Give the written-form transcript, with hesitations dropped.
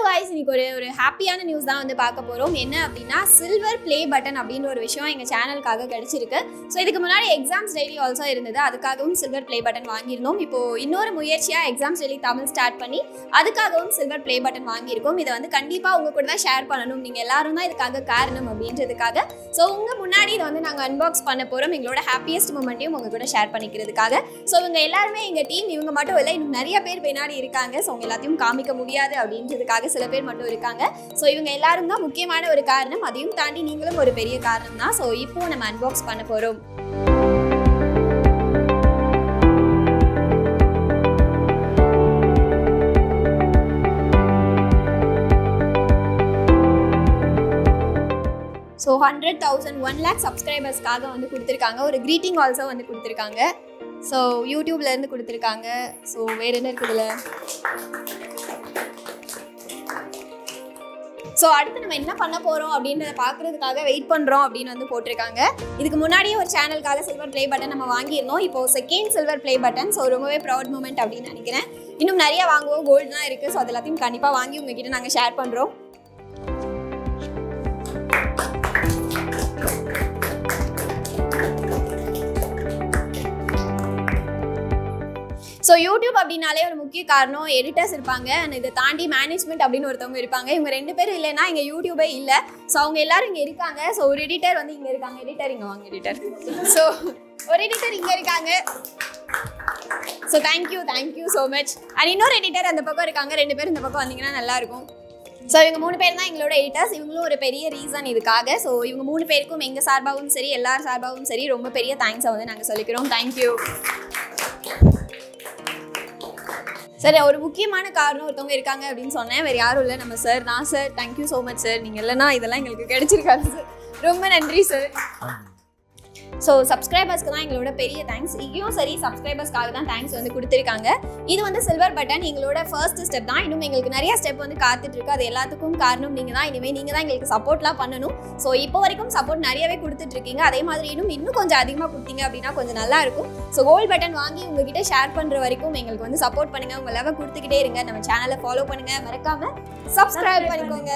guys, இன்னைக்கு ஒரு ஹாப்பியான நியூஸ் தான் வந்து பார்க்க போறோம். என்ன அப்படினா சில்வர் ப்ளே பட்டன் அப்படின்ற ஒரு விஷயம் எங்க சேனலுக்காக கிடைச்சிருக்கு. சோ இதுக்கு முன்னாடி எக்ஸாம்ஸ் டெய்லி ஆல்சோ இருந்தது. அதுக்காகவும் சில்வர் ப்ளே பட்டன் வாங்கியிருந்தோம். இப்போ இன்னொரு முயற்சியா எக்ஸாம்ஸ் டெய்லி தமிழ் ஸ்டார்ட் பண்ணி அதுக்காகவும் சில்வர் ப்ளே பட்டன் வாங்கியிருக்கோம். இதை வந்து கண்டிப்பா உங்க கூட தான் ஷேர் பண்ணணும். நீங்க எல்லாரும் தான் இதுக்காக காரணம் அப்படின்றதுக்காக. சோ உங்க முன்னாடி இதை வந்து நாங்க அன்பாக்ஸ் பண்ண போறோம். எங்களோட ஹாப்பியஸ்ட் மொமெண்ட்டையும் உங்க கூட ஷேர் பண்ணிக்கிறதுக்காக. சோ இவங்க எல்லாருமே எங்க டீம். இவங்க மட்டும் இல்லை, இன்னும் நிறைய பேர் பின்னாடி இருக்காங்க. ஸோ அவங்க எல்லாத்தையும் காமிக்க முடியாது அப்படின்றதுக்காக சில பேர் மட்டும் இருக்காங்க. ஸோ இவங்க எல்லாரும் தான் முக்கியமான ஒரு காரணம். அதையும் தாண்டி நீங்களும் ஒரு பெரிய காரணம் தான். ஸோ இப்போ நம்ம அன்பாக்ஸ் பண்ண போறோம். ஸோ 100,000 1 lakh சப்ஸ்கிரைபர்ஸ்க்காக வந்து கொடுத்துருக்காங்க. ஒரு க்ரீட்டிங் ஆல்சோ வந்து கொடுத்துருக்காங்க. ஸோ யூடியூப்லேருந்து கொடுத்துருக்காங்க. ஸோ வேறு என்ன இருக்குதுல்ல. ஸோ அடுத்து நம்ம என்ன பண்ண போகிறோம் அப்படின்றத பார்க்குறதுக்காக வெயிட் பண்ணுறோம் அப்படின்னு வந்து போட்டிருக்காங்க. இதுக்கு முன்னாடியே ஒரு சேனலுக்காக சில்வர் ப்ளே பட்டன் நம்ம வாங்கியிருந்தோம். இப்போது second silver play button. So ரொம்பவே ப்ரௌட் மூமெண்ட் அப்படின்னு நினைக்கிறேன். இன்னும் நிறையா வாங்குவோம். கோல்டுலாம் இருக்குது. ஸோ அது எல்லாத்தையும் கண்டிப்பாக வாங்கி உங்ககிட்ட நாங்கள் ஷேர் பண்ணுறோம். ஸோ யூடியூப் அப்படின்னாலே ஒரு முக்கிய காரணம் எடிட்டர்ஸ் இருப்பாங்க. அண்ட் இதை தாண்டி மேனேஜ்மெண்ட் அப்படின்னு ஒருத்தவங்க இருப்பாங்க. இவங்க 2 பேரும் இல்லைன்னா எங்கள் யூடியூபே இல்லை. ஸோ அவங்க எல்லாரும் இங்கே இருக்காங்க. ஸோ ஒரு எடிட்டர் வந்து இங்கே இருக்காங்க. எடிட்டர் இங்கே வாங்க எடிட்டர். ஸோ ஒரு எடிட்டர் இங்கே இருக்காங்க. So thank you so much. And இன்னொரு எடிட்டர் அந்த பக்கம் இருக்காங்க. 2 பேர் இந்த பக்கம் வந்தீங்கன்னா நல்லாயிருக்கும். ஸோ இவங்க 3 பேர் தான் எங்களோட எடிட்டர்ஸ். இவங்களும் ஒரு பெரிய ரீசன் இதுக்காக. ஸோ இவங்க 3 பேருக்கும் எங்கள் சார்பாகவும் சரி எல்லார் சார்பாகவும் சரி ரொம்ப பெரிய தேங்க்ஸை வந்து நாங்கள் சொல்லிக்கிறோம். தேங்க்யூ. சரி, ஒரு முக்கியமான காரணம் ஒருத்தவங்க இருக்காங்க அப்படின்னு சொன்னேன். வேறு யாரும் இல்லை, நம்ம சார் தான். Sir thank you so much sir. நீங்கள் இல்லைன்னா இதெல்லாம் எங்களுக்கு கிடைச்சிருக்காது சார். ரொம்ப நன்றி சார். ஸோ சப்ஸ்கிரைபர்ஸ்க்கு தான் எங்களோட பெரிய தேங்க்ஸ். இங்கேயும் சரி சப்ஸ்கிரைபர்ஸ்க்காக தான் தேங்க்ஸ் வந்து கொடுத்துருக்காங்க. இது வந்து சில்வர் பட்டன் எங்களோட ஃபர்ஸ்ட் ஸ்டெப் தான். இன்னும் எங்களுக்கு நிறைய ஸ்டெப் வந்து காத்துட்ருக்கு. அது எல்லாத்துக்கும் காரணம் நீங்கள் தான். இனிமேல் நீங்கள் தான் எங்களுக்கு சப்போர்ட்லாம் பண்ணணும். ஸோ இப்போ வரைக்கும் சப்போர்ட் நிறையவே கொடுத்துட்ருக்கீங்க. அதே மாதிரி இன்னும் கொஞ்சம் அதிகமாக கொடுத்தீங்க அப்படின்னா கொஞ்சம் நல்லா இருக்கும். ஸோ கோல்ட் பட்டன் வாங்கி உங்ககிட்ட ஷேர் பண்ணுற வரைக்கும் எங்களுக்கு வந்து சப்போர்ட் பண்ணுங்கள். உங்கள் லெவல் கொடுத்துக்கிட்டே இருங்க. நம்ம சேனலை ஃபாலோ பண்ணுங்கள். மறக்காமல் சப்ஸ்கிரைப் பண்ணிக்கோங்க.